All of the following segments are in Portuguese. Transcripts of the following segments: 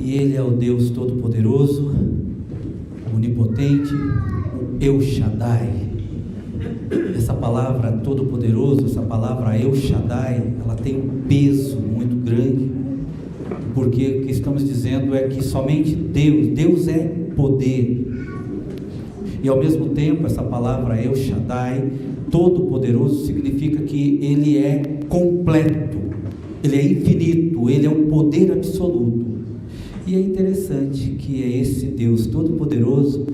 E Ele é o Deus Todo-Poderoso, Onipotente, o El Shaddai. Essa palavra Todo-Poderoso, essa palavra El Shaddai, ela tem um peso muito grande, porque o que estamos dizendo é que somente Deus é poder. E ao mesmo tempo, essa palavra El Shaddai, Todo-Poderoso, significa que Ele é completo, Ele é infinito, Ele é um poder absoluto. E é interessante que é esse Deus Todo-Poderoso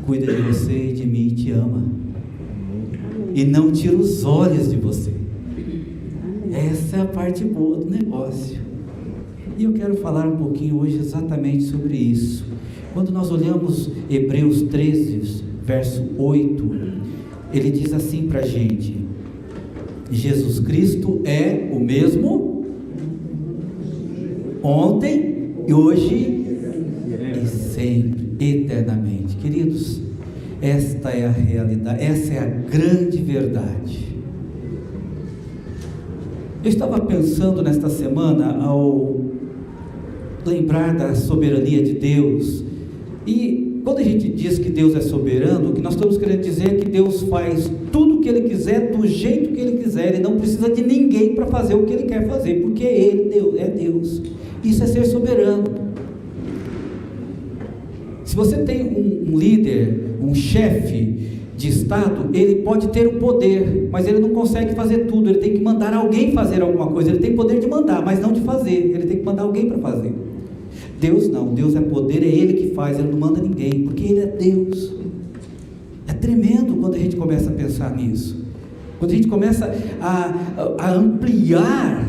cuida de você e de mim e te ama. E não tira os olhos de você. Essa é a parte boa do negócio. E eu quero falar um pouquinho hoje exatamente sobre isso. Quando nós olhamos Hebreus 13, verso 8, ele diz assim para a gente: Jesus Cristo é o mesmo ontem, e hoje e sempre, eternamente. Queridos, esta é a realidade, essa é a grande verdade. Eu estava pensando nesta semana, ao lembrar da soberania de Deus, e quando a gente diz que Deus é soberano, o que nós estamos querendo dizer é que Deus faz tudo o que Ele quiser, do jeito que Ele quiser. Ele não precisa de ninguém para fazer o que Ele quer fazer, porque Ele é Deus. Isso é ser soberano. Se você tem um líder, um chefe de Estado, ele pode ter o poder, mas ele não consegue fazer tudo. Ele tem que mandar alguém fazer alguma coisa. Ele tem poder de mandar, mas não de fazer. Ele tem que mandar alguém para fazer. Deus não, Deus é poder, é Ele que faz, Ele não manda ninguém, porque Ele é Deus. É tremendo quando a gente começa a pensar nisso, quando a gente começa a ampliar,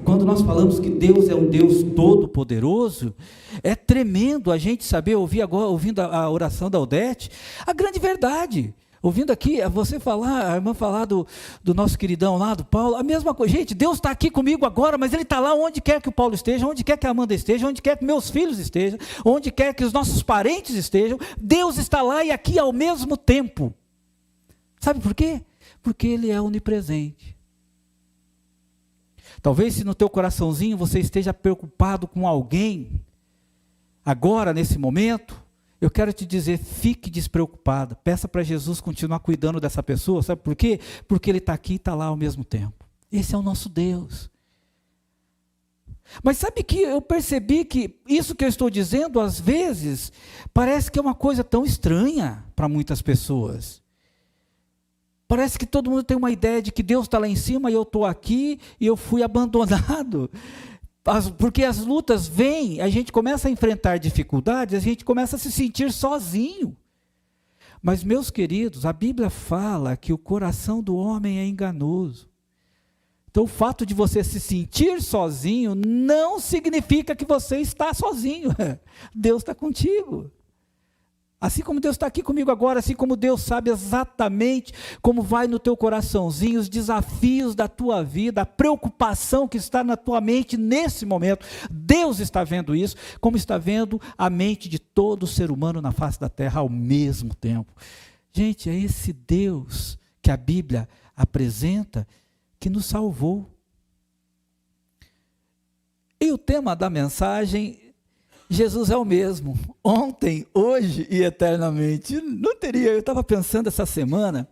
quando nós falamos que Deus é um Deus todo-poderoso. É tremendo a gente saber, ouvindo a oração da Odete, a grande verdade. Ouvindo aqui você falar, a irmã falar do nosso queridão lá, do Paulo, a mesma coisa. Gente, Deus está aqui comigo agora, mas Ele está lá onde quer que o Paulo esteja, onde quer que a Amanda esteja, onde quer que meus filhos estejam, onde quer que os nossos parentes estejam. Deus está lá e aqui ao mesmo tempo. Sabe por quê? Porque Ele é onipresente. Talvez se no teu coraçãozinho você esteja preocupado com alguém, agora nesse momento, eu quero te dizer, fique despreocupado, peça para Jesus continuar cuidando dessa pessoa. Sabe por quê? Porque Ele está aqui e está lá ao mesmo tempo. Esse é o nosso Deus. Mas sabe que eu percebi que isso que eu estou dizendo, às vezes, parece que é uma coisa tão estranha para muitas pessoas. Parece que todo mundo tem uma ideia de que Deus está lá em cima e eu estou aqui e eu fui abandonado. Porque as lutas vêm, a gente começa a enfrentar dificuldades, a gente começa a se sentir sozinho. Mas, meus queridos, a Bíblia fala que o coração do homem é enganoso. Então, o fato de você se sentir sozinho não significa que você está sozinho. Deus está contigo. Assim como Deus está aqui comigo agora, assim como Deus sabe exatamente como vai no teu coraçãozinho, os desafios da tua vida, a preocupação que está na tua mente nesse momento, Deus está vendo isso, como está vendo a mente de todo ser humano na face da terra ao mesmo tempo. Gente, é esse Deus que a Bíblia apresenta que nos salvou. E o tema da mensagem: Jesus é o mesmo, ontem, hoje e eternamente. Não teria, eu estava pensando essa semana,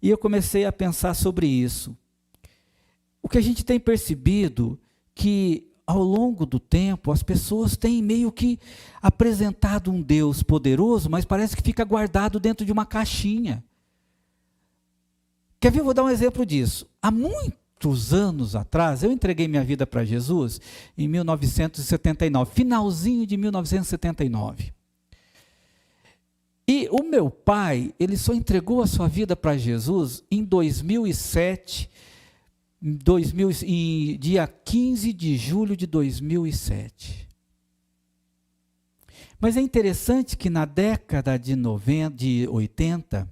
e eu comecei a pensar sobre isso. O que a gente tem percebido, que ao longo do tempo, as pessoas têm meio que apresentado um Deus poderoso, mas parece que fica guardado dentro de uma caixinha. Quer ver? Eu vou dar um exemplo disso. Há muitos anos atrás, eu entreguei minha vida para Jesus em 1979, finalzinho de 1979. E o meu pai, ele só entregou a sua vida para Jesus em 2007, em dia 15 de julho de 2007. Mas é interessante que na década de 80,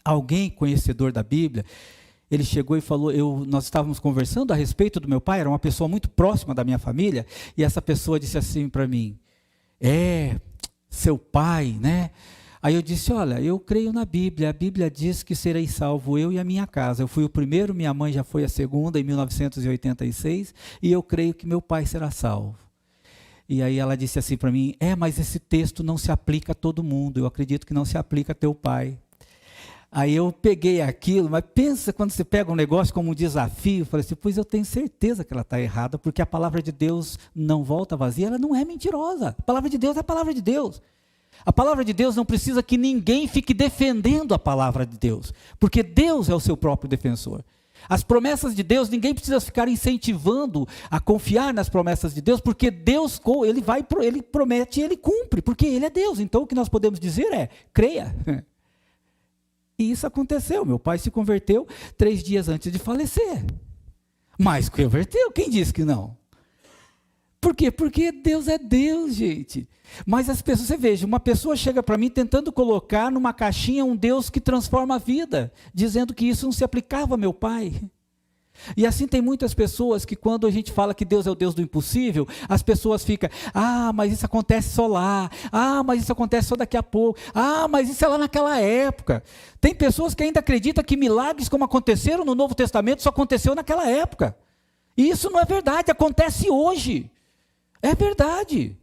alguém conhecedor da Bíblia, ele chegou e falou, nós estávamos conversando a respeito do meu pai, era uma pessoa muito próxima da minha família, e essa pessoa disse assim para mim: seu pai, né? Aí eu disse: olha, eu creio na Bíblia, a Bíblia diz que serei salvo eu e a minha casa. Eu fui o primeiro, minha mãe já foi a segunda, em 1986, e eu creio que meu pai será salvo. E aí ela disse assim para mim, mas esse texto não se aplica a todo mundo, eu acredito que não se aplica a teu pai. Aí eu peguei aquilo, mas pensa quando você pega um negócio como um desafio, eu falei assim, pois eu tenho certeza que ela está errada, porque a palavra de Deus não volta vazia, ela não é mentirosa. A palavra de Deus é a palavra de Deus. A palavra de Deus não precisa que ninguém fique defendendo a palavra de Deus, porque Deus é o seu próprio defensor. As promessas de Deus, ninguém precisa ficar incentivando a confiar nas promessas de Deus, porque Deus, ele promete e ele cumpre, porque ele é Deus. Então o que nós podemos dizer é, creia. E isso aconteceu, meu pai se converteu 3 dias antes de falecer. Mas converteu, quem disse que não? Por quê? Porque Deus é Deus, gente. Mas as pessoas, você veja, uma pessoa chega para mim tentando colocar numa caixinha um Deus que transforma a vida, dizendo que isso não se aplicava a meu pai. E assim tem muitas pessoas que quando a gente fala que Deus é o Deus do impossível, as pessoas ficam, mas isso acontece só lá, mas isso acontece só daqui a pouco, mas isso é lá naquela época. Tem pessoas que ainda acreditam que milagres como aconteceram no Novo Testamento só aconteceu naquela época. E isso não é verdade, acontece hoje. É verdade.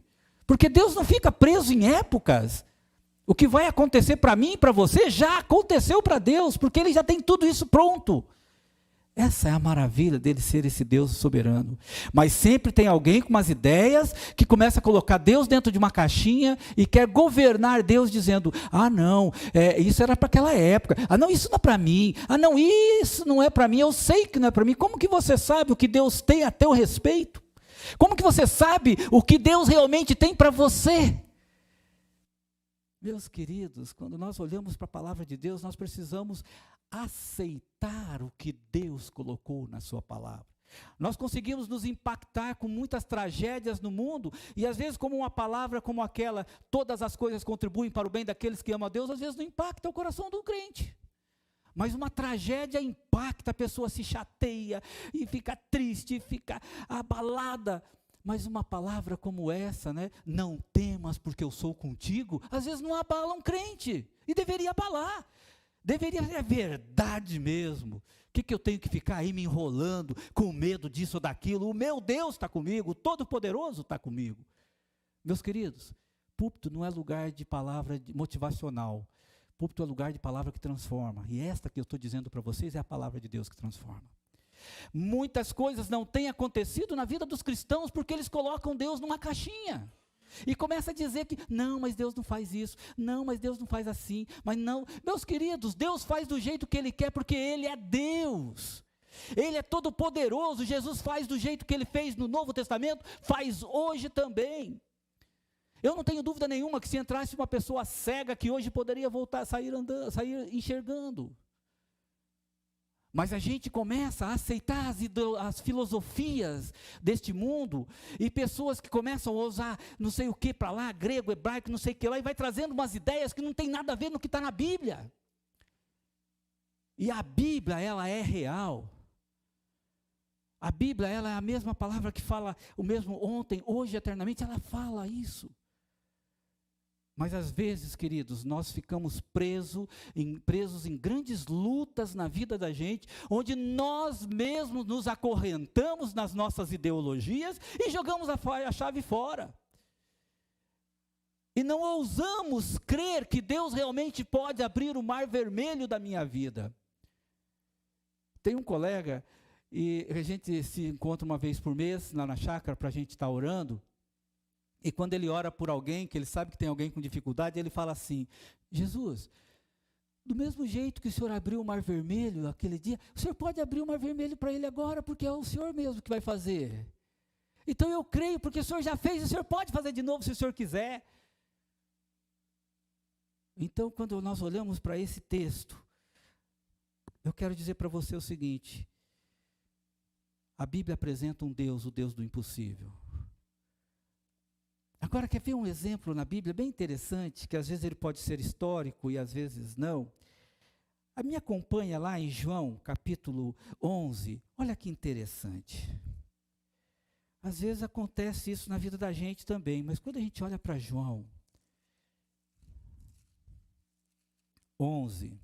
Porque Deus não fica preso em épocas. O que vai acontecer para mim e para você já aconteceu para Deus, porque Ele já tem tudo isso pronto. Essa é a maravilha dele ser esse Deus soberano. Mas sempre tem alguém com umas ideias que começa a colocar Deus dentro de uma caixinha e quer governar Deus dizendo, não, isso era para aquela época, não, isso não é para mim, não, isso não é para mim, eu sei que não é para mim. Como que você sabe o que Deus tem a teu respeito? Como que você sabe o que Deus realmente tem para você? Meus queridos, quando nós olhamos para a palavra de Deus, nós precisamos aceitar o que Deus colocou na sua palavra. Nós conseguimos nos impactar com muitas tragédias no mundo, e às vezes como uma palavra como aquela, todas as coisas contribuem para o bem daqueles que amam a Deus, às vezes não impacta o coração do crente. Mas uma tragédia impacta, a pessoa se chateia, e fica triste, fica abalada. Mas uma palavra como essa, não temas porque eu sou contigo, às vezes não abala um crente, e deveria abalar. Deveria ser verdade mesmo. O que eu tenho que ficar aí me enrolando com medo disso ou daquilo? O meu Deus está comigo, o Todo-Poderoso está comigo. Meus queridos, púlpito não é lugar de palavra motivacional. Púlpito é lugar de palavra que transforma. E esta que eu estou dizendo para vocês é a palavra de Deus que transforma. Muitas coisas não têm acontecido na vida dos cristãos porque eles colocam Deus numa caixinha. E começa a dizer que, não, mas Deus não faz isso, não, mas Deus não faz assim, mas não. Meus queridos, Deus faz do jeito que Ele quer, porque Ele é Deus. Ele é todo poderoso, Jesus faz do jeito que Ele fez no Novo Testamento, faz hoje também. Eu não tenho dúvida nenhuma que se entrasse uma pessoa cega, que hoje poderia voltar a sair andando, sair enxergando. Mas a gente começa a aceitar as filosofias deste mundo, e pessoas que começam a usar não sei o que para lá, grego, hebraico, não sei o que lá, e vai trazendo umas ideias que não tem nada a ver no que está na Bíblia. E a Bíblia, ela é real. A Bíblia, ela é a mesma palavra que fala o mesmo ontem, hoje, eternamente, ela fala isso. Mas às vezes, queridos, nós ficamos presos em grandes lutas na vida da gente, onde nós mesmos nos acorrentamos nas nossas ideologias e jogamos a chave fora. E não ousamos crer que Deus realmente pode abrir o mar vermelho da minha vida. Tem um colega, e a gente se encontra uma vez por mês lá na chácara para a gente estar orando. E quando ele ora por alguém, que ele sabe que tem alguém com dificuldade, ele fala assim, Jesus, do mesmo jeito que o Senhor abriu o mar vermelho aquele dia, o Senhor pode abrir o mar vermelho para ele agora, porque é o Senhor mesmo que vai fazer. Então eu creio, porque o Senhor já fez, o Senhor pode fazer de novo se o Senhor quiser. Então quando nós olhamos para esse texto, eu quero dizer para você o seguinte, a Bíblia apresenta um Deus, o Deus do impossível. Agora, quer ver um exemplo na Bíblia bem interessante, que às vezes ele pode ser histórico e às vezes não? Me acompanha lá em João, capítulo 11, olha que interessante. Às vezes acontece isso na vida da gente também, mas quando a gente olha para João 11,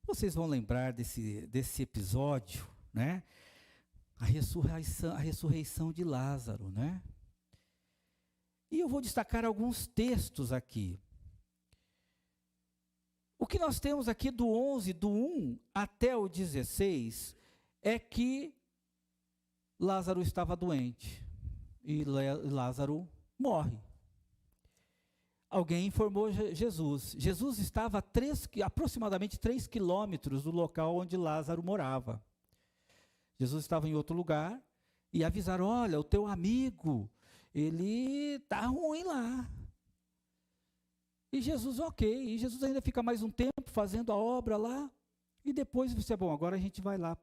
vocês vão lembrar desse episódio, né? A ressurreição de Lázaro, né? E eu vou destacar alguns textos aqui. O que nós temos aqui do 11, do 1 até o 16, é que Lázaro estava doente e Lázaro morre. Alguém informou Jesus. Jesus estava a aproximadamente 3 quilômetros do local onde Lázaro morava. Jesus estava em outro lugar e avisaram: olha, o teu amigo, ele está ruim lá. E Jesus, ok. E Jesus ainda fica mais um tempo fazendo a obra lá. E depois você, bom, agora a gente vai lá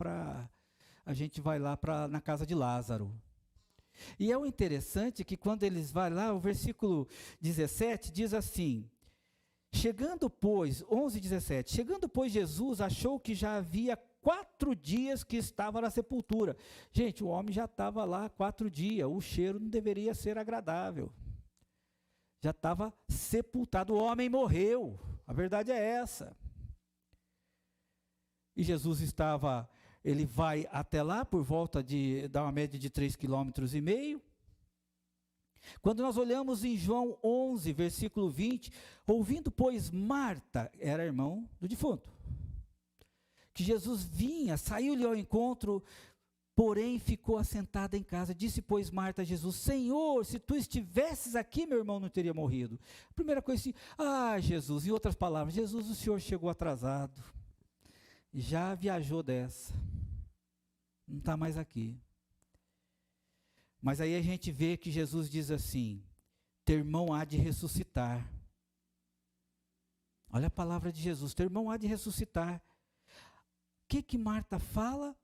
na casa de Lázaro. E é o interessante que quando eles vão lá, o versículo 17 diz assim: chegando pois, 11:17, chegando pois Jesus achou que já havia 4 dias que estava na sepultura. Gente, o homem já estava lá 4 dias, o cheiro não deveria ser agradável. Já estava sepultado, o homem morreu, a verdade é essa. E Jesus ele vai até lá por volta dá uma média de 3,5 km. Quando nós olhamos em João 11, versículo 20, ouvindo, pois, Marta, era irmão do defunto, que Jesus vinha, saiu-lhe ao encontro, porém ficou assentada em casa. Disse, pois, Marta a Jesus: Senhor, se tu estivesses aqui, meu irmão não teria morrido. A primeira coisa assim: Jesus, em outras palavras, Jesus, o Senhor chegou atrasado, já viajou dessa, não está mais aqui. Mas aí a gente vê que Jesus diz assim: teu irmão há de ressuscitar. Olha a palavra de Jesus: teu irmão há de ressuscitar. O que Marta fala?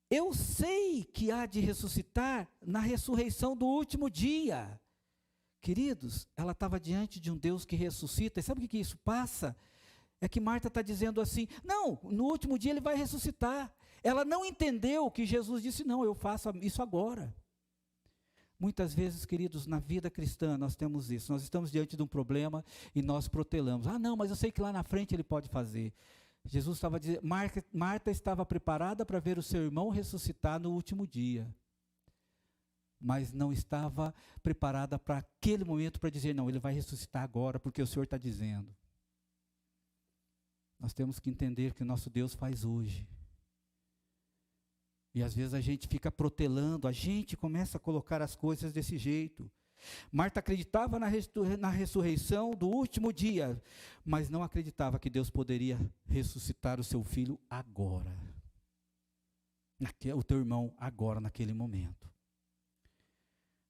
Eu sei que há de ressuscitar na ressurreição do último dia. Queridos, ela estava diante de um Deus que ressuscita. E sabe o que isso passa? É que Marta está dizendo assim: não, no último dia ele vai ressuscitar. Ela não entendeu que Jesus disse: não, eu faço isso agora. Muitas vezes, queridos, na vida cristã nós temos isso. Nós estamos diante de um problema e nós protelamos: não, mas eu sei que lá na frente ele pode fazer. Jesus estava dizendo, Marta estava preparada para ver o seu irmão ressuscitar no último dia, mas não estava preparada para aquele momento para dizer: não, ele vai ressuscitar agora, porque o Senhor está dizendo. Nós temos que entender que o nosso Deus faz hoje. E às vezes a gente fica protelando, a gente começa a colocar as coisas desse jeito. Marta acreditava na ressurreição do último dia, mas não acreditava que Deus poderia ressuscitar o seu filho agora. O teu irmão agora, naquele momento.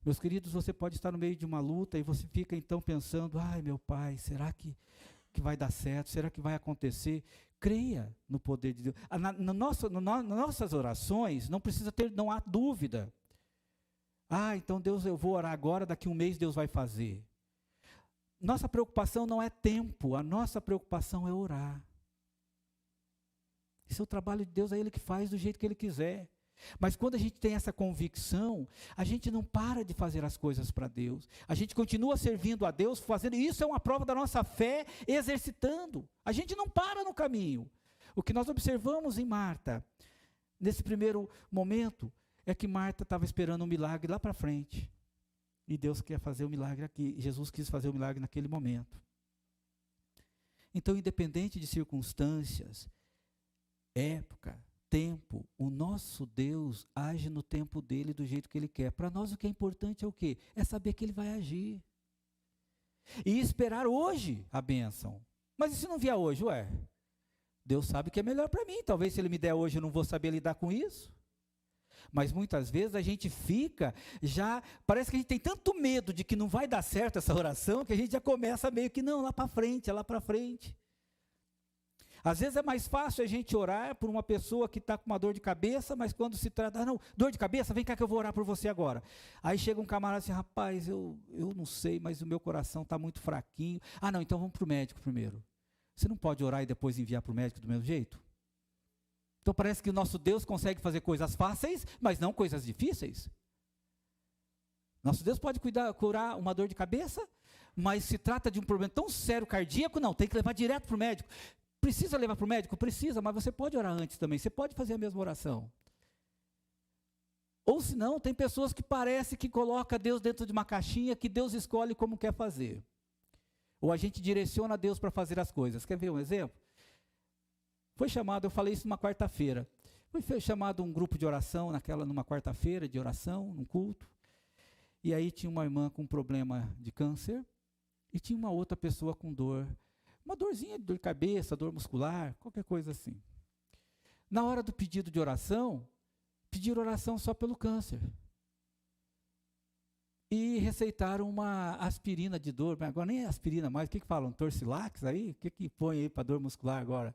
Meus queridos, você pode estar no meio de uma luta e você fica então pensando: meu pai, será que vai dar certo? Será que vai acontecer? Creia no poder de Deus. Nas nossas orações não há dúvida. Então Deus, eu vou orar agora, daqui um mês Deus vai fazer. Nossa preocupação não é tempo, a nossa preocupação é orar. Esse é o trabalho de Deus, é Ele que faz do jeito que Ele quiser. Mas quando a gente tem essa convicção, a gente não para de fazer as coisas para Deus. A gente continua servindo a Deus, fazendo. Isso é uma prova da nossa fé, exercitando. A gente não para no caminho. O que nós observamos em Marta, nesse primeiro momento, é que Marta estava esperando um milagre lá para frente. E Deus quer fazer o milagre aqui. Jesus quis fazer o milagre naquele momento. Então, independente de circunstâncias, época, tempo, o nosso Deus age no tempo dele do jeito que ele quer. Para nós o que é importante é o quê? É saber que ele vai agir. E esperar hoje a bênção. Mas e se não vier hoje? Deus sabe que é melhor para mim. Talvez se ele me der hoje eu não vou saber lidar com isso. Mas muitas vezes a gente parece que a gente tem tanto medo de que não vai dar certo essa oração, que a gente já começa meio que, não, lá para frente, é lá para frente. Às vezes é mais fácil a gente orar por uma pessoa que está com uma dor de cabeça, mas quando se trata, não, dor de cabeça, vem cá que eu vou orar por você agora. Aí chega um camarada assim: rapaz, eu não sei, mas o meu coração está muito fraquinho. Não, então vamos para o médico primeiro. Você não pode orar e depois enviar para o médico do mesmo jeito? Então parece que o nosso Deus consegue fazer coisas fáceis, mas não coisas difíceis. Nosso Deus pode curar uma dor de cabeça, mas se trata de um problema tão sério cardíaco, não, tem que levar direto para o médico. Precisa levar para o médico? Precisa, mas você pode orar antes também, você pode fazer a mesma oração. Ou se não, tem pessoas que parece que coloca Deus dentro de uma caixinha que Deus escolhe como quer fazer. Ou a gente direciona Deus para fazer as coisas. Quer ver um exemplo? Foi chamado, eu falei isso numa quarta-feira. Foi chamado um grupo de oração numa quarta-feira de oração, num culto. E aí tinha uma irmã com problema de câncer e tinha uma outra pessoa com dor, uma dorzinha de dor de cabeça, dor muscular, qualquer coisa assim. Na hora do pedido de oração, pediram oração só pelo câncer. E receitaram uma aspirina de dor, mas agora nem é aspirina mais, o que falam? Torcilax aí? O que põe aí para dor muscular agora?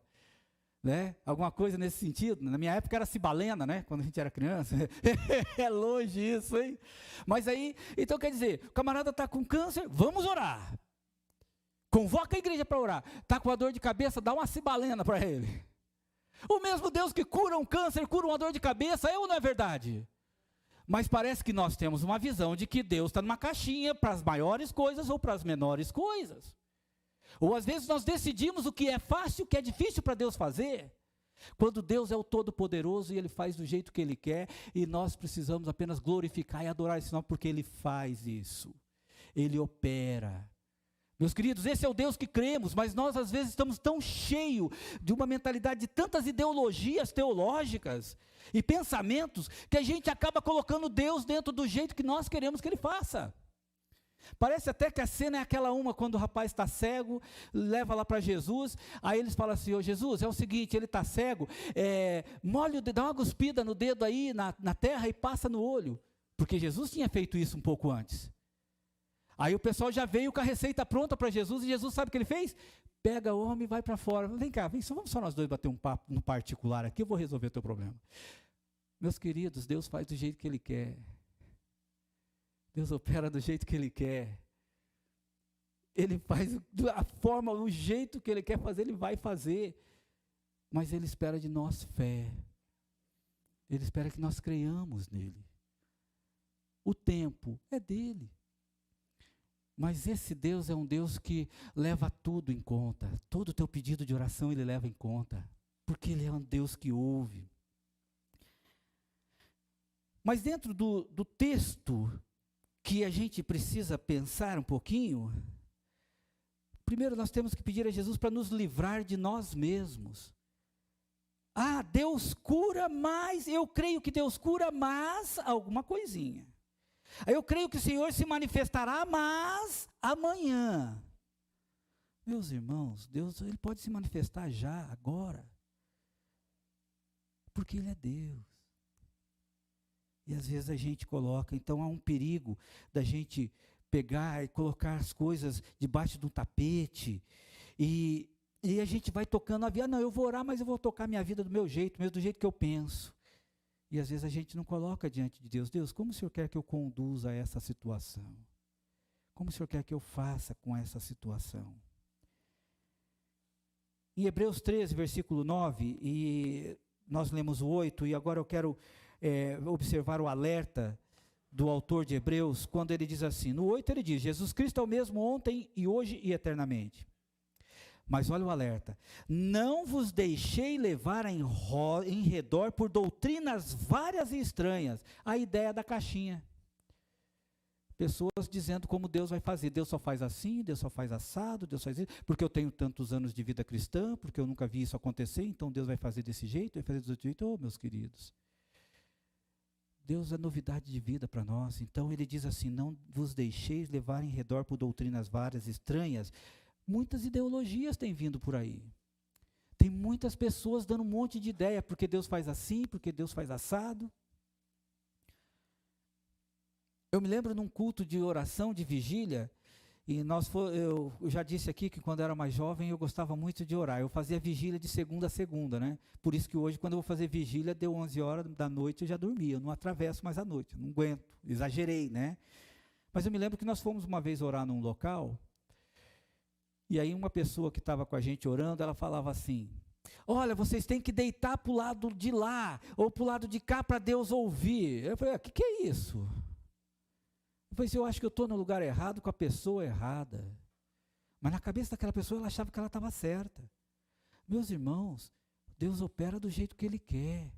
Né? Alguma coisa nesse sentido? Na minha época era cibalena, né? Quando a gente era criança. É longe isso, hein? Mas aí, então quer dizer, o camarada está com câncer, vamos orar. Convoca a igreja para orar. Está com a dor de cabeça, dá uma cibalena para ele. O mesmo Deus que cura um câncer, cura uma dor de cabeça, é ou não é verdade? Mas parece que nós temos uma visão de que Deus está numa caixinha para as maiores coisas ou para as menores coisas. Ou às vezes nós decidimos o que é fácil, o que é difícil para Deus fazer. Quando Deus é o Todo-Poderoso e Ele faz do jeito que Ele quer, e nós precisamos apenas glorificar e adorar esse nome, porque Ele faz isso. Ele opera. Meus queridos, esse é o Deus que cremos, mas nós às vezes estamos tão cheios de uma mentalidade de tantas ideologias teológicas e pensamentos, que a gente acaba colocando Deus dentro do jeito que nós queremos que Ele faça. Parece até que a cena é aquela quando o rapaz está cego, leva lá para Jesus, aí eles falam assim, ô Jesus, é o seguinte, ele está cego, molha o dedo, dá uma cuspida no dedo aí, na terra e passa no olho, porque Jesus tinha feito isso um pouco antes. Aí o pessoal já veio com a receita pronta para Jesus, e Jesus sabe o que ele fez? Pega o homem e vai para fora, vem cá, vamos só nós dois bater um papo no particular aqui, eu vou resolver o teu problema. Meus queridos, Deus faz do jeito que Ele quer. Deus opera do jeito que Ele quer. Ele faz da forma, o jeito que Ele quer fazer, Ele vai fazer. Mas Ele espera de nós fé. Ele espera que nós creiamos nele. O tempo é dele. Mas esse Deus é um Deus que leva tudo em conta. Todo o teu pedido de oração Ele leva em conta. Porque Ele é um Deus que ouve. Mas dentro do texto que a gente precisa pensar um pouquinho, primeiro nós temos que pedir a Jesus para nos livrar de nós mesmos. Ah, Deus cura, mas eu creio que Deus cura, mas alguma coisinha. Eu creio que o Senhor se manifestará, mas amanhã. Meus irmãos, Deus Ele pode se manifestar já, agora. Porque Ele é Deus. E às vezes a gente coloca, então há um perigo da gente pegar e colocar as coisas debaixo do tapete, e a gente vai tocando a vida, não, eu vou orar, mas eu vou tocar minha vida do meu jeito, mesmo do jeito que eu penso. E às vezes a gente não coloca diante de Deus, Deus, como o Senhor quer que eu conduza essa situação? Como o Senhor quer que eu faça com essa situação? Em Hebreus 13, versículo 9, e nós lemos o 8, e agora eu quero observar o alerta do autor de Hebreus, quando ele diz assim, no 8 ele diz, Jesus Cristo é o mesmo ontem e hoje e eternamente. Mas olha o alerta, não vos deixei levar em redor por doutrinas várias e estranhas, a ideia da caixinha. Pessoas dizendo como Deus vai fazer, Deus só faz assim, Deus só faz assado, Deus faz isso, porque eu tenho tantos anos de vida cristã, porque eu nunca vi isso acontecer, então Deus vai fazer desse jeito, vai fazer desse outro jeito. Oh, meus queridos, Deus é novidade de vida para nós. Então ele diz assim, não vos deixeis levar em redor por doutrinas várias, estranhas. Muitas ideologias têm vindo por aí. Tem muitas pessoas dando um monte de ideia, porque Deus faz assim, porque Deus faz assado. Eu me lembro num culto de oração, de vigília, e eu já disse aqui que quando eu era mais jovem eu gostava muito de orar. Eu fazia vigília de segunda a segunda, né? Por isso que hoje, quando eu vou fazer vigília, deu 11 horas da noite, eu já dormia. Eu não atravesso mais a noite, eu não aguento. Exagerei, né? Mas eu me lembro que nós fomos uma vez orar num local, e aí uma pessoa que estava com a gente orando, ela falava assim, olha, vocês têm que deitar para o lado de lá, ou para o lado de cá, para Deus ouvir. Eu falei, o que é isso? Eu falei assim, eu acho que eu estou no lugar errado com a pessoa errada. Mas na cabeça daquela pessoa, ela achava que ela estava certa. Meus irmãos, Deus opera do jeito que Ele quer.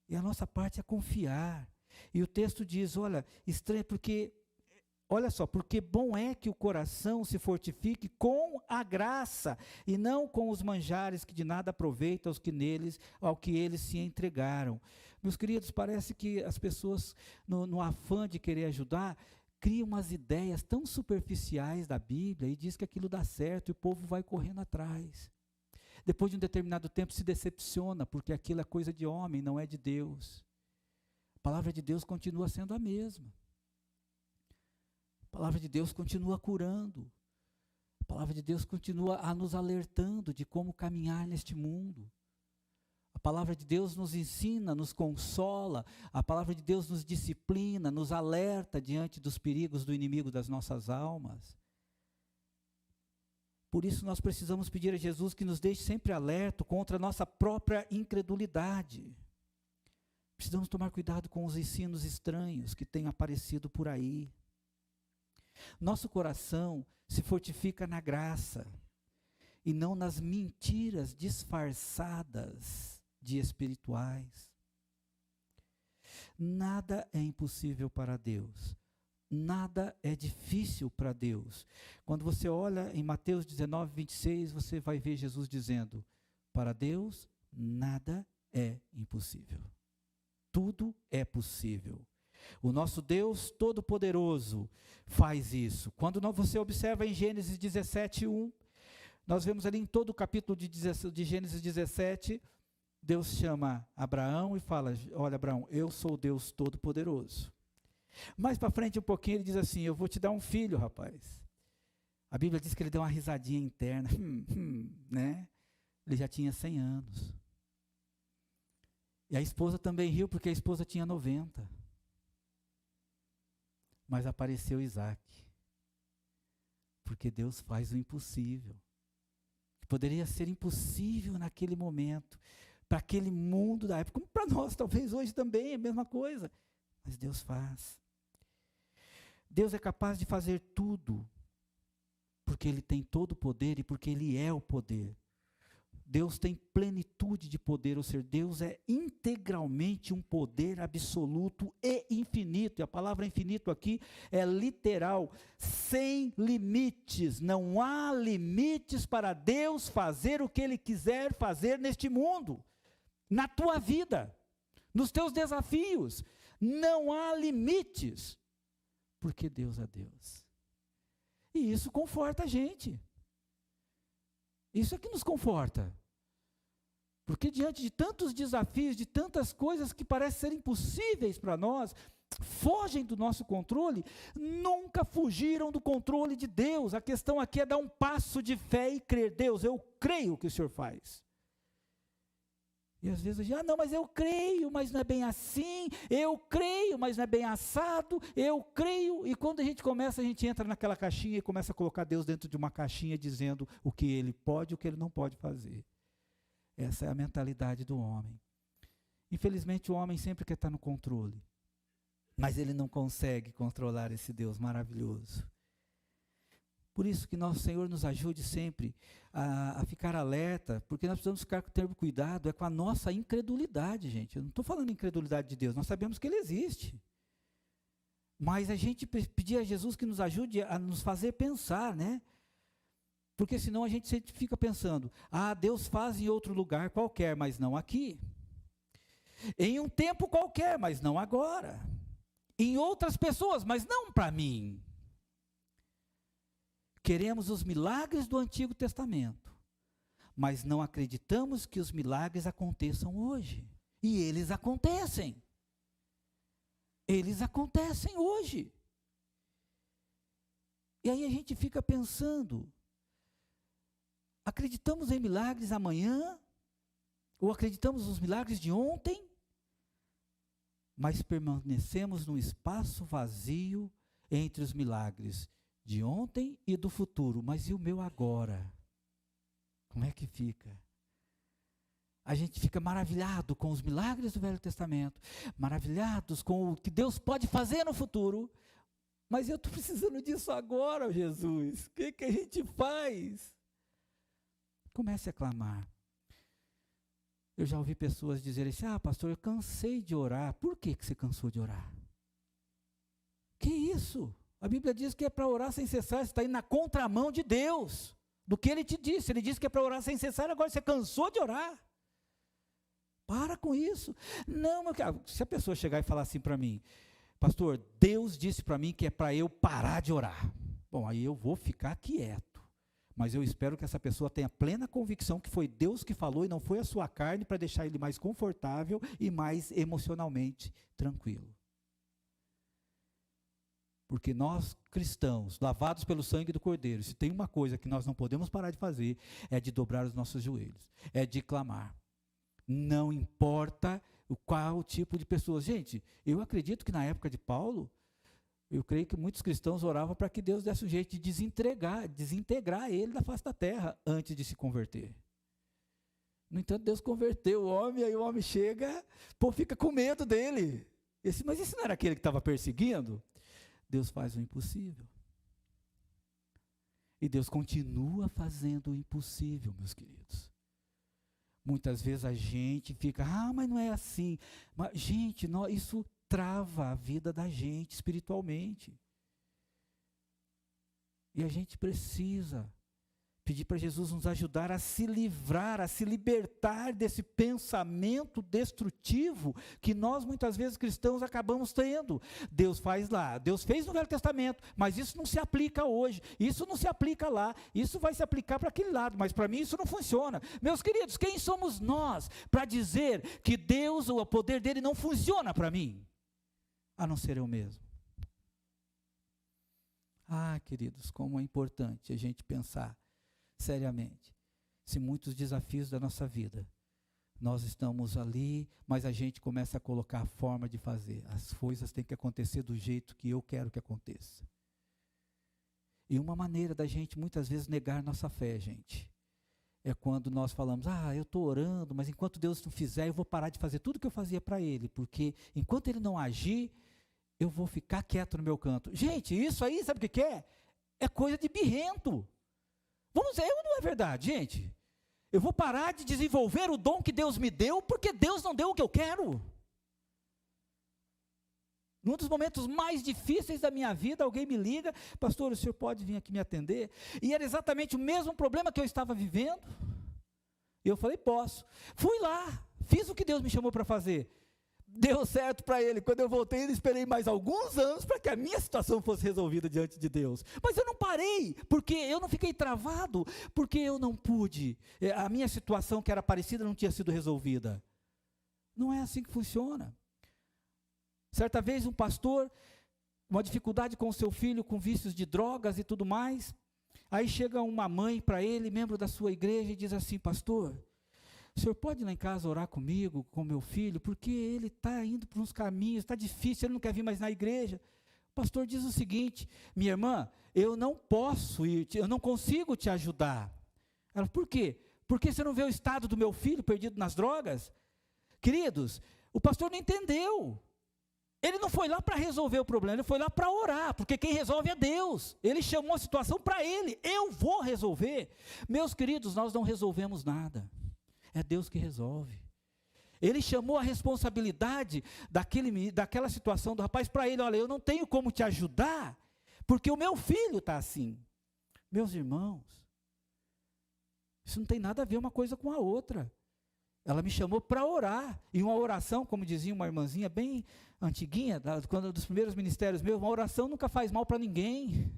E a nossa parte é confiar. E o texto diz, olha, estranho porque, olha só, porque bom é que o coração se fortifique com a graça, e não com os manjares que de nada aproveitam ao que eles se entregaram. Meus queridos, parece que as pessoas, no afã de querer ajudar, criam umas ideias tão superficiais da Bíblia e diz que aquilo dá certo e o povo vai correndo atrás. Depois de um determinado tempo se decepciona, porque aquilo é coisa de homem, não é de Deus. A palavra de Deus continua sendo a mesma. A palavra de Deus continua curando. A palavra de Deus continua a nos alertando de como caminhar neste mundo. A palavra de Deus nos ensina, nos consola. A palavra de Deus nos disciplina, nos alerta diante dos perigos do inimigo das nossas almas. Por isso nós precisamos pedir a Jesus que nos deixe sempre alerta contra a nossa própria incredulidade. Precisamos tomar cuidado com os ensinos estranhos que têm aparecido por aí. Nosso coração se fortifica na graça e não nas mentiras disfarçadas de espirituais. Nada é impossível para Deus. Nada é difícil para Deus. Quando você olha em Mateus 19, 26, você vai ver Jesus dizendo, para Deus nada é impossível. Tudo é possível. O nosso Deus Todo-Poderoso faz isso. Quando você observa em Gênesis 17, 1, nós vemos ali em todo o capítulo de Gênesis 17, Deus chama Abraão e fala, olha Abraão, eu sou o Deus Todo-Poderoso. Mais para frente um pouquinho ele diz assim, eu vou te dar um filho, rapaz. A Bíblia diz que ele deu uma risadinha interna, né? Ele já tinha 100 anos. E a esposa também riu porque a esposa tinha 90. Mas apareceu Isaac. Porque Deus faz o impossível. Poderia ser impossível naquele momento, para aquele mundo da época, como para nós, talvez hoje também é a mesma coisa. Mas Deus faz. Deus é capaz de fazer tudo, porque Ele tem todo o poder e porque Ele é o poder. Deus tem plenitude de poder, ou seja, Deus é integralmente um poder absoluto e infinito. E a palavra infinito aqui é literal, sem limites. Não há limites para Deus fazer o que Ele quiser fazer neste mundo, na tua vida, nos teus desafios. Não há limites, porque Deus é Deus. E isso conforta a gente. Isso é que nos conforta. Porque diante de tantos desafios, de tantas coisas que parecem ser impossíveis para nós, fogem do nosso controle, nunca fugiram do controle de Deus. A questão aqui é dar um passo de fé e crer. Deus, eu creio que o Senhor faz. E às vezes a gente, não, mas eu creio, mas não é bem assim, eu creio, mas não é bem assado, eu creio, e quando a gente entra naquela caixinha e começa a colocar Deus dentro de uma caixinha dizendo o que Ele pode e o que Ele não pode fazer. Essa é a mentalidade do homem. Infelizmente o homem sempre quer estar no controle, mas ele não consegue controlar esse Deus maravilhoso. Por isso que nosso Senhor nos ajude sempre a ficar alerta, porque nós precisamos ter cuidado com a nossa incredulidade, gente. Eu não estou falando incredulidade de Deus, nós sabemos que Ele existe. Mas a gente pedir a Jesus que nos ajude a nos fazer pensar, né? Porque senão a gente sempre fica pensando, Deus faz em outro lugar qualquer, mas não aqui. Em um tempo qualquer, mas não agora. Em outras pessoas, mas não para mim. Queremos os milagres do Antigo Testamento, mas não acreditamos que os milagres aconteçam hoje. E eles acontecem. Eles acontecem hoje. E aí a gente fica pensando, acreditamos em milagres amanhã? Ou acreditamos nos milagres de ontem? Mas permanecemos num espaço vazio entre os milagres de ontem e do futuro. Mas e o meu agora? Como é que fica? A gente fica maravilhado com os milagres do Velho Testamento, maravilhados com o que Deus pode fazer no futuro, mas eu estou precisando disso agora, Jesus. O que a gente faz? Comece a clamar. Eu já ouvi pessoas dizerem assim, pastor, eu cansei de orar. Por que você cansou de orar? Que isso? A Bíblia diz que é para orar sem cessar, você está indo na contramão de Deus, do que Ele te disse. Ele disse que é para orar sem cessar, agora você cansou de orar. Para com isso. Não, meu querido, se a pessoa chegar e falar assim para mim, pastor, Deus disse para mim que é para eu parar de orar. Bom, aí eu vou ficar quieto. Mas eu espero que essa pessoa tenha plena convicção que foi Deus que falou e não foi a sua carne para deixar ele mais confortável e mais emocionalmente tranquilo. Porque nós, cristãos, lavados pelo sangue do Cordeiro, se tem uma coisa que nós não podemos parar de fazer, é de dobrar os nossos joelhos, é de clamar. Não importa qual tipo de pessoas. Gente, eu acredito que na época de Paulo, eu creio que muitos cristãos oravam para que Deus desse um jeito de desintegrar ele da face da terra antes de se converter. No entanto, Deus converteu o homem, aí o homem chega, fica com medo dele. Mas esse não era aquele que estava perseguindo? Deus faz o impossível. E Deus continua fazendo o impossível, meus queridos. Muitas vezes a gente fica, mas não é assim. Mas, gente, isso trava a vida da gente espiritualmente. E a gente precisa pedir para Jesus nos ajudar a se livrar, a se libertar desse pensamento destrutivo que nós muitas vezes cristãos acabamos tendo. Deus faz lá, Deus fez no Velho Testamento, mas isso não se aplica hoje, isso não se aplica lá, isso vai se aplicar para aquele lado, mas para mim isso não funciona. Meus queridos, quem somos nós para dizer que Deus, o poder dele não funciona para mim? A não ser eu mesmo. Queridos, como é importante a gente pensar seriamente, se muitos desafios da nossa vida, nós estamos ali, mas a gente começa a colocar a forma de fazer, as coisas têm que acontecer do jeito que eu quero que aconteça. E uma maneira da gente muitas vezes negar nossa fé, gente, é quando nós falamos, eu estou orando, mas enquanto Deus não fizer, eu vou parar de fazer tudo que eu fazia para Ele, porque enquanto Ele não agir, eu vou ficar quieto no meu canto. Gente, isso aí, sabe o que é? É coisa de birrento. Vamos dizer, não é verdade, gente? Eu vou parar de desenvolver o dom que Deus me deu, porque Deus não deu o que eu quero. Num dos momentos mais difíceis da minha vida, alguém me liga, pastor, o senhor pode vir aqui me atender? E era exatamente o mesmo problema que eu estava vivendo. E eu falei, posso. Fui lá, fiz o que Deus me chamou para fazer. Deu certo para ele. Quando eu voltei, eu esperei mais alguns anos para que a minha situação fosse resolvida diante de Deus. Mas eu não parei, porque eu não fiquei travado, porque eu não pude. A minha situação, que era parecida, não tinha sido resolvida. Não é assim que funciona. Certa vez, um pastor, uma dificuldade com o seu filho, com vícios de drogas e tudo mais. Aí chega uma mãe para ele, membro da sua igreja, e diz assim, pastor, o senhor pode ir lá em casa orar comigo, com meu filho, porque ele está indo por uns caminhos, está difícil, ele não quer vir mais na igreja. O pastor diz o seguinte, minha irmã, eu não posso ir, eu não consigo te ajudar. Ela, por quê? Porque você não vê o estado do meu filho perdido nas drogas? Queridos, o pastor não entendeu. Ele não foi lá para resolver o problema, ele foi lá para orar, porque quem resolve é Deus. Ele chamou a situação para ele, eu vou resolver. Meus queridos, nós não resolvemos nada. É Deus que resolve. Ele chamou a responsabilidade daquela situação do rapaz para ele. Olha, eu não tenho como te ajudar, porque o meu filho está assim. Meus irmãos, isso não tem nada a ver uma coisa com a outra. Ela me chamou para orar. E uma oração, como dizia uma irmãzinha bem antiguinha, quando dos primeiros ministérios meus, uma oração nunca faz mal para ninguém.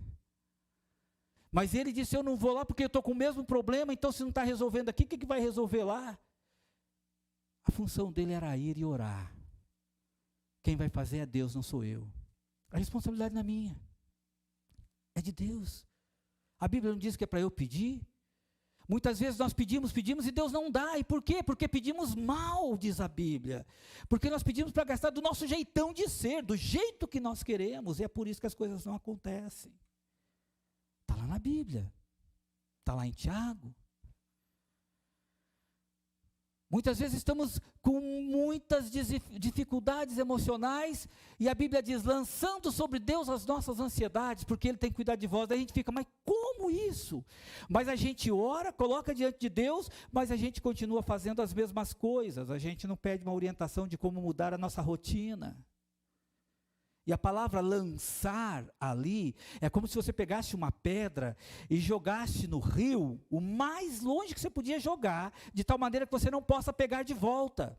Mas ele disse, eu não vou lá porque eu estou com o mesmo problema, então se não está resolvendo aqui, o que vai resolver lá? A função dele era ir e orar. Quem vai fazer é Deus, não sou eu. A responsabilidade não é minha. É de Deus. A Bíblia não diz que é para eu pedir? Muitas vezes nós pedimos e Deus não dá. E por quê? Porque pedimos mal, diz a Bíblia. Porque nós pedimos para gastar do nosso jeitão de ser, do jeito que nós queremos. E é por isso que as coisas não acontecem. Está lá na Bíblia, está lá em Tiago. Muitas vezes estamos com muitas dificuldades emocionais e a Bíblia diz, lançando sobre Deus as nossas ansiedades, porque Ele tem que cuidar de vós. Daí a gente fica, mas como isso? Mas a gente ora, coloca diante de Deus, mas a gente continua fazendo as mesmas coisas. A gente não pede uma orientação de como mudar a nossa rotina. E a palavra lançar ali, é como se você pegasse uma pedra e jogasse no rio, o mais longe que você podia jogar, de tal maneira que você não possa pegar de volta.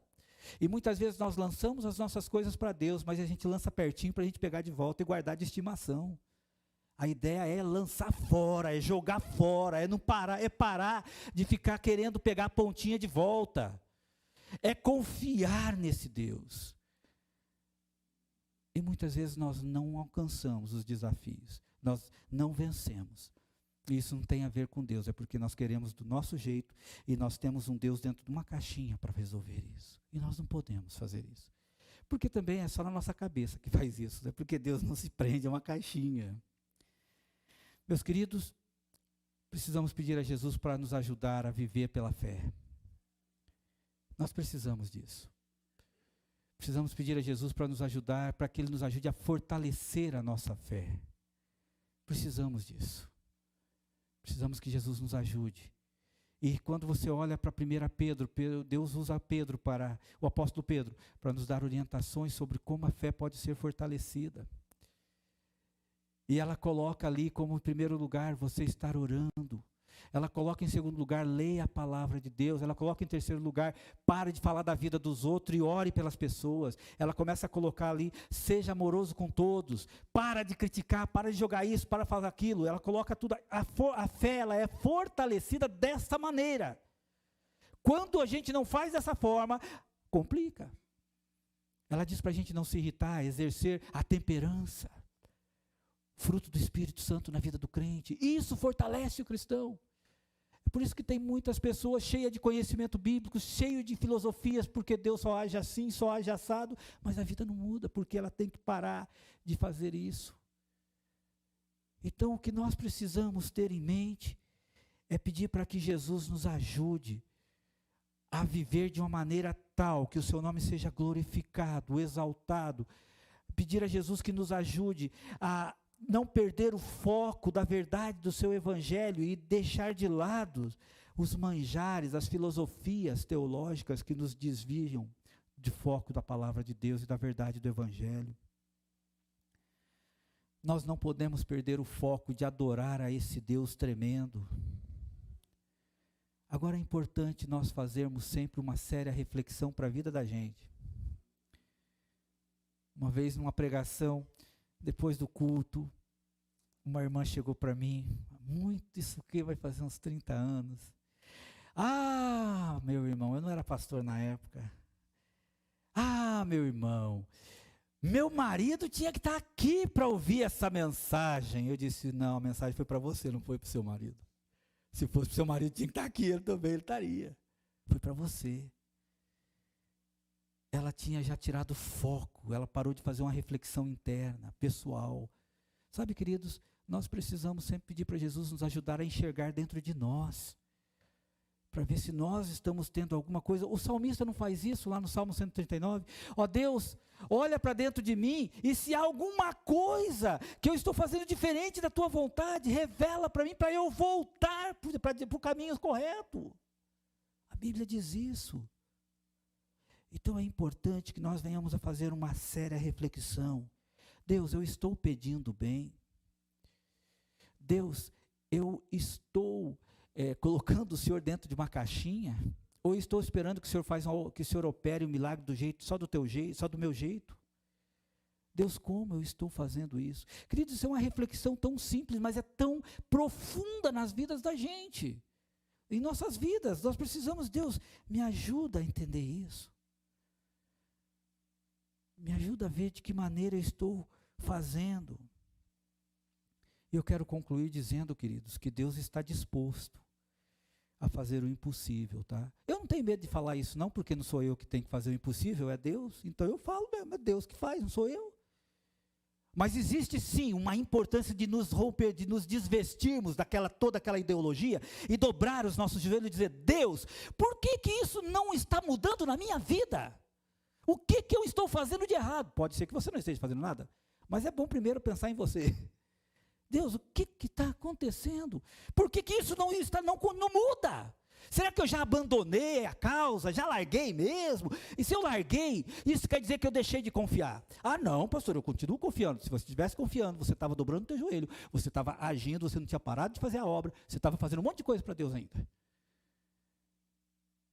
E muitas vezes nós lançamos as nossas coisas para Deus, mas a gente lança pertinho para a gente pegar de volta e guardar de estimação. A ideia é lançar fora, é jogar fora, é não parar, é parar de ficar querendo pegar a pontinha de volta. É confiar nesse Deus. E muitas vezes nós não alcançamos os desafios, nós não vencemos. Isso não tem a ver com Deus, é porque nós queremos do nosso jeito e nós temos um Deus dentro de uma caixinha para resolver isso. E nós não podemos fazer isso. Porque também é só na nossa cabeça que faz isso, é porque Deus não se prende a uma caixinha. Meus queridos, precisamos pedir a Jesus para nos ajudar a viver pela fé. Nós precisamos disso. Precisamos pedir a Jesus para nos ajudar, para que Ele nos ajude a fortalecer a nossa fé. Precisamos disso. Precisamos que Jesus nos ajude. E quando você olha para 1 Pedro, Deus usa Pedro o apóstolo Pedro, para nos dar orientações sobre como a fé pode ser fortalecida. E ela coloca ali como em primeiro lugar, você estar orando. Ela coloca em segundo lugar, leia a palavra de Deus. Ela coloca em terceiro lugar, pare de falar da vida dos outros e ore pelas pessoas. Ela começa a colocar ali, seja amoroso com todos. Para de criticar, para de jogar isso, para de fazer aquilo. Ela coloca tudo, a fé ela é fortalecida dessa maneira. Quando a gente não faz dessa forma, complica. Ela diz para a gente não se irritar, exercer a temperança. Fruto do Espírito Santo na vida do crente. Isso fortalece o cristão. É por isso que tem muitas pessoas cheias de conhecimento bíblico, cheias de filosofias, porque Deus só age assim, só age assado, mas a vida não muda, porque ela tem que parar de fazer isso. Então o que nós precisamos ter em mente é pedir para que Jesus nos ajude a viver de uma maneira tal que o seu nome seja glorificado, exaltado. Pedir a Jesus que nos ajude a não perder o foco da verdade do seu evangelho e deixar de lado os manjares, as filosofias teológicas que nos desviam de foco da palavra de Deus e da verdade do evangelho. Nós não podemos perder o foco de adorar a esse Deus tremendo. Agora é importante nós fazermos sempre uma séria reflexão para a vida da gente. Uma vez numa pregação, depois do culto, uma irmã chegou para mim, isso aqui vai fazer uns 30 anos. Ah, meu irmão, eu não era pastor na época. Ah, meu irmão, meu marido tinha que estar aqui para ouvir essa mensagem. Eu disse, não, a mensagem foi para você, não foi para o seu marido. Se fosse para o seu marido, tinha que estar aqui, ele também, ele estaria. Foi para você. Ela tinha já tirado foco, ela parou de fazer uma reflexão interna, pessoal. Sabe, queridos, nós precisamos sempre pedir para Jesus nos ajudar a enxergar dentro de nós, para ver se nós estamos tendo alguma coisa. O salmista não faz isso lá no Salmo 139? Ó Deus, olha para dentro de mim, e se há alguma coisa que eu estou fazendo diferente da tua vontade, revela para mim, para eu voltar para o caminho correto. A Bíblia diz isso. Então é importante que nós venhamos a fazer uma séria reflexão. Deus, eu estou pedindo bem. Deus, eu estou colocando o Senhor dentro de uma caixinha? Ou estou esperando que o Senhor opere o milagre do jeito, só do teu jeito, só do meu jeito? Deus, como eu estou fazendo isso? Queridos, isso é uma reflexão tão simples, mas é tão profunda nas vidas da gente. Em nossas vidas, nós precisamos, Deus, me ajuda a entender isso. Me ajuda a ver de que maneira eu estou fazendo. E eu quero concluir dizendo, queridos, que Deus está disposto a fazer o impossível, tá? Eu não tenho medo de falar isso não, porque não sou eu que tenho que fazer o impossível, é Deus. Então eu falo mesmo, é Deus que faz, não sou eu. Mas existe sim uma importância de nos romper, de nos desvestirmos toda aquela ideologia e dobrar os nossos joelhos e dizer: Deus, por que isso não está mudando na minha vida? O que eu estou fazendo de errado? Pode ser que você não esteja fazendo nada, mas é bom primeiro pensar em você. Deus, o que está acontecendo? Por que isso não muda? Será que eu já abandonei a causa? Já larguei mesmo? E se eu larguei, isso quer dizer que eu deixei de confiar? Ah não, pastor, eu continuo confiando. Se você estivesse confiando, você estava dobrando o teu joelho, você estava agindo, você não tinha parado de fazer a obra, você estava fazendo um monte de coisa para Deus ainda.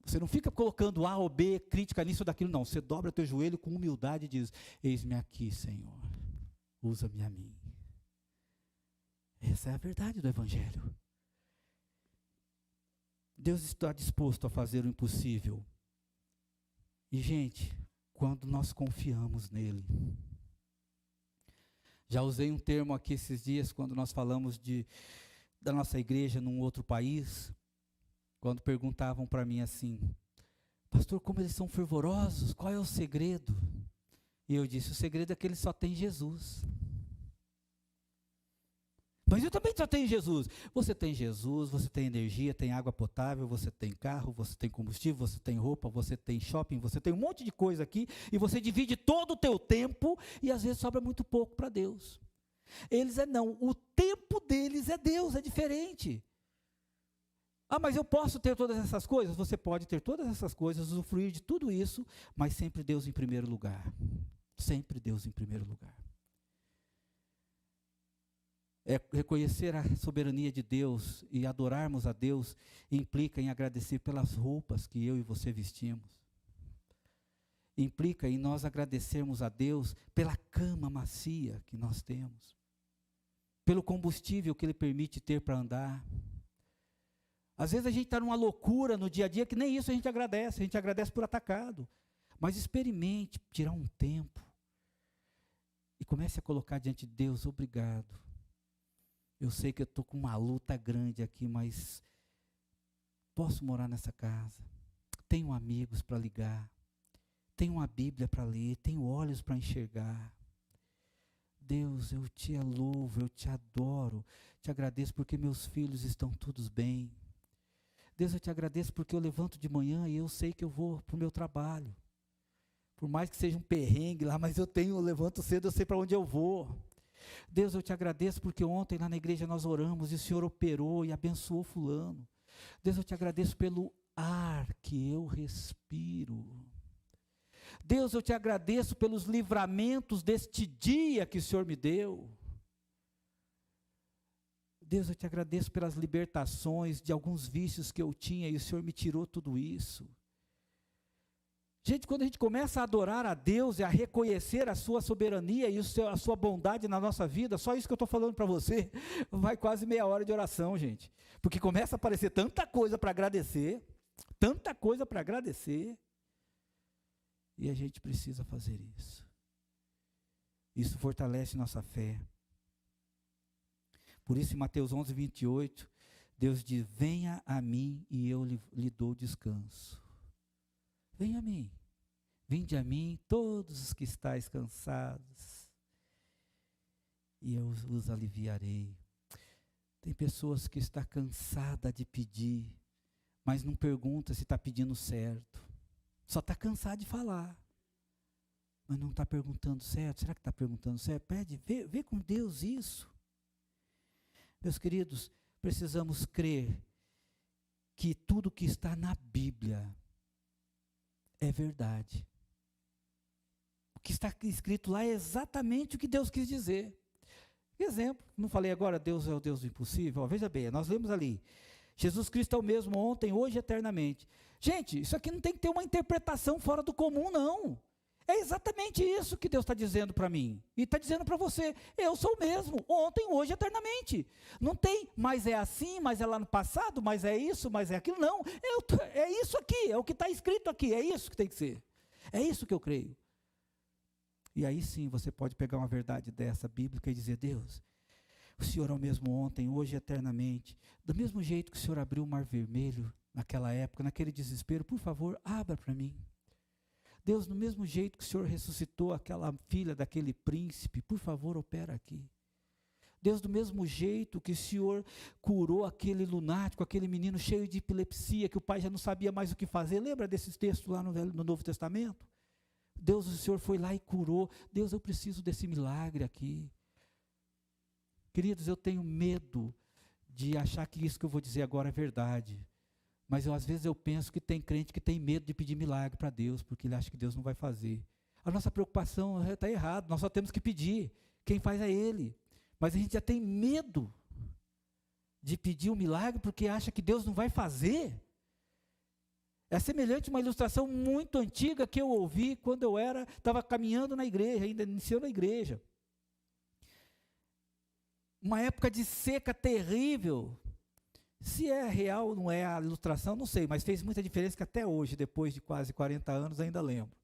Você não fica colocando A ou B, crítica nisso ou daquilo, não. Você dobra o teu joelho com humildade e diz: eis-me aqui, Senhor, usa-me a mim. Essa é a verdade do Evangelho. Deus está disposto a fazer o impossível. E, gente, quando nós confiamos nele. Já usei um termo aqui esses dias, quando nós falamos da nossa igreja num outro país, quando perguntavam para mim assim: pastor, como eles são fervorosos, qual é o segredo? E eu disse: o segredo é que eles só têm Jesus. Mas eu também só tenho Jesus. Você tem Jesus, você tem energia, tem água potável, você tem carro, você tem combustível, você tem roupa, você tem shopping, você tem um monte de coisa aqui, e você divide todo o teu tempo, e às vezes sobra muito pouco para Deus. Eles não, o tempo deles é Deus, é diferente. Ah, mas eu posso ter todas essas coisas? Você pode ter todas essas coisas, usufruir de tudo isso, mas sempre Deus em primeiro lugar. Sempre Deus em primeiro lugar. Reconhecer a soberania de Deus e adorarmos a Deus implica em agradecer pelas roupas que eu e você vestimos. Implica em nós agradecermos a Deus pela cama macia que nós temos, pelo combustível que Ele permite ter para andar. Às vezes a gente está numa loucura no dia a dia que nem isso a gente agradece por atacado. Mas experimente tirar um tempo e comece a colocar diante de Deus: obrigado. Eu sei que eu estou com uma luta grande aqui, mas posso morar nessa casa. Tenho amigos para ligar. Tenho uma Bíblia para ler. Tenho olhos para enxergar. Deus, eu te louvo, eu te adoro. Te agradeço porque meus filhos estão todos bem. Deus, eu te agradeço porque eu levanto de manhã e eu sei que eu vou para o meu trabalho. Por mais que seja um perrengue lá, mas eu levanto cedo, eu sei para onde eu vou. Deus, eu te agradeço porque ontem lá na igreja nós oramos e o Senhor operou e abençoou fulano. Deus, eu te agradeço pelo ar que eu respiro. Deus, eu te agradeço pelos livramentos deste dia que o Senhor me deu. Deus, eu te agradeço pelas libertações de alguns vícios que eu tinha e o Senhor me tirou tudo isso. Gente, quando a gente começa a adorar a Deus e a reconhecer a sua soberania e a sua bondade na nossa vida, só isso que eu estou falando para você, vai quase meia hora de oração, gente. Porque começa a aparecer tanta coisa para agradecer, e a gente precisa fazer isso. Isso fortalece nossa fé. Por isso em Mateus 11, 28, Deus diz: venha a mim e eu lhe dou descanso. Venha a mim, vinde a mim todos os que estáis cansados, e eu os aliviarei. Tem pessoas que estão cansadas de pedir, mas não pergunta se está pedindo certo. Só está cansado de falar, mas não está perguntando certo. Será que está perguntando certo? Pede, vê com Deus isso. Meus queridos, precisamos crer que tudo que está na Bíblia é verdade. O que está escrito lá é exatamente o que Deus quis dizer. Exemplo, não falei agora, Deus é o Deus do impossível? Ó, veja bem, nós lemos ali: Jesus Cristo é o mesmo ontem, hoje e eternamente. Gente, isso aqui não tem que ter uma interpretação fora do comum, não. É exatamente isso que Deus está dizendo para mim. E está dizendo para você: eu sou o mesmo, ontem, hoje, eternamente. Não tem, mas é assim, mas é lá no passado, mas é isso, mas é aquilo. Não, é isso aqui, é o que está escrito aqui, é isso que tem que ser. É isso que eu creio. E aí sim, você pode pegar uma verdade dessa bíblica e dizer: Deus, o Senhor é o mesmo ontem, hoje e eternamente. Do mesmo jeito que o Senhor abriu o Mar Vermelho naquela época, naquele desespero, por favor, abra para mim. Deus, no mesmo jeito que o Senhor ressuscitou aquela filha daquele príncipe, por favor, opera aqui. Deus, do mesmo jeito que o Senhor curou aquele lunático, aquele menino cheio de epilepsia, que o pai já não sabia mais o que fazer. Lembra desses textos lá no Novo Testamento? Deus, o Senhor foi lá e curou. Deus, eu preciso desse milagre aqui. Queridos, eu tenho medo de achar que isso que eu vou dizer agora é verdade. Mas às vezes eu penso que tem crente que tem medo de pedir milagre para Deus, porque ele acha que Deus não vai fazer. A nossa preocupação está errada, nós só temos que pedir. Quem faz é Ele. Mas a gente já tem medo de pedir um milagre porque acha que Deus não vai fazer. É semelhante a uma ilustração muito antiga que eu ouvi quando eu estava caminhando na igreja, ainda iniciando a igreja. Uma época de seca terrível. Se é real ou não é a ilustração, não sei, mas fez muita diferença que até hoje, depois de quase 40 anos, ainda lembro.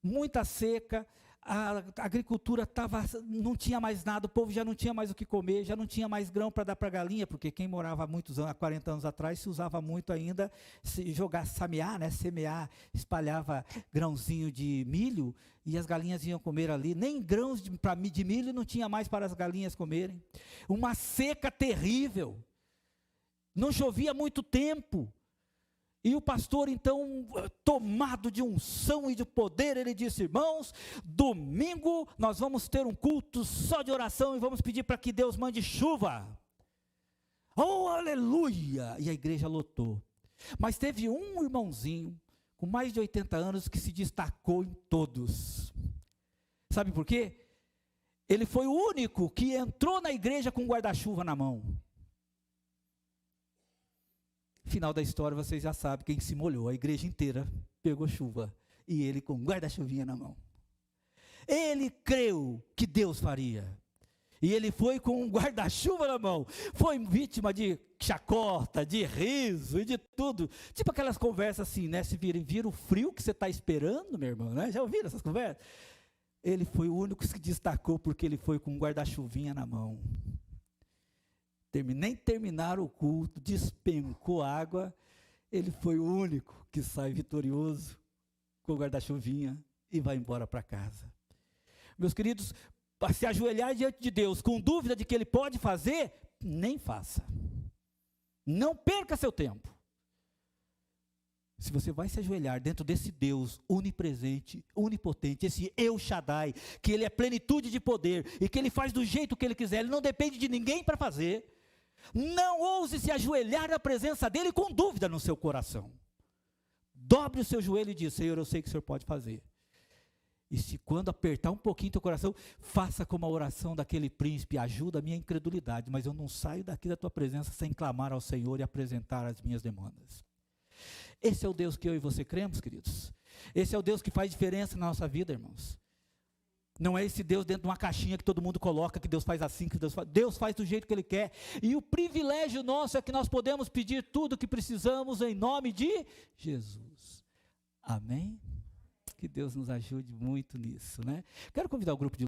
Muita seca, a agricultura não tinha mais nada, o povo já não tinha mais o que comer, já não tinha mais grão para dar para a galinha, porque quem morava há muitos anos, há 40 anos atrás, se usava muito ainda, semear, semear, espalhava grãozinho de milho, e as galinhas iam comer ali, nem grãos de milho não tinha mais para as galinhas comerem. Uma seca terrível, não chovia há muito tempo. E o pastor, então, tomado de unção e de poder, ele disse: irmãos, domingo nós vamos ter um culto só de oração e vamos pedir para que Deus mande chuva. Oh, aleluia! E a igreja lotou. Mas teve um irmãozinho, com mais de 80 anos, que se destacou em todos. Sabe por quê? Ele foi o único que entrou na igreja com guarda-chuva na mão. Final da história, vocês já sabem quem se molhou. A igreja inteira pegou chuva. E ele com guarda-chuvinha na mão. Ele creu que Deus faria. E ele foi com um guarda-chuva na mão. Foi vítima de chacota, de riso e de tudo. Tipo aquelas conversas assim, né? Se vira o frio que você está esperando, meu irmão, né? Já ouviram essas conversas? Ele foi o único que se destacou porque ele foi com um guarda-chuvinha na mão. Nem terminaram o culto, despencou água, ele foi o único que sai vitorioso com o guarda-chuvinha e vai embora para casa. Meus queridos, para se ajoelhar diante de Deus com dúvida de que Ele pode fazer, nem faça. Não perca seu tempo. Se você vai se ajoelhar dentro desse Deus onipresente, onipotente, esse El Shaddai, que Ele é plenitude de poder e que Ele faz do jeito que Ele quiser, Ele não depende de ninguém para fazer. Não ouse se ajoelhar na presença dEle com dúvida no seu coração. Dobre o seu joelho e diz: Senhor, eu sei que o Senhor pode fazer. E se quando apertar um pouquinho teu coração, faça como a oração daquele príncipe: ajuda a minha incredulidade, mas eu não saio daqui da tua presença sem clamar ao Senhor e apresentar as minhas demandas. Esse é o Deus que eu e você cremos, queridos. Esse é o Deus que faz diferença na nossa vida, irmãos. Não é esse Deus dentro de uma caixinha que todo mundo coloca, que Deus faz assim, que Deus faz do jeito que Ele quer. E o privilégio nosso é que nós podemos pedir tudo o que precisamos em nome de Jesus. Amém? Que Deus nos ajude muito nisso, né? Quero convidar o grupo de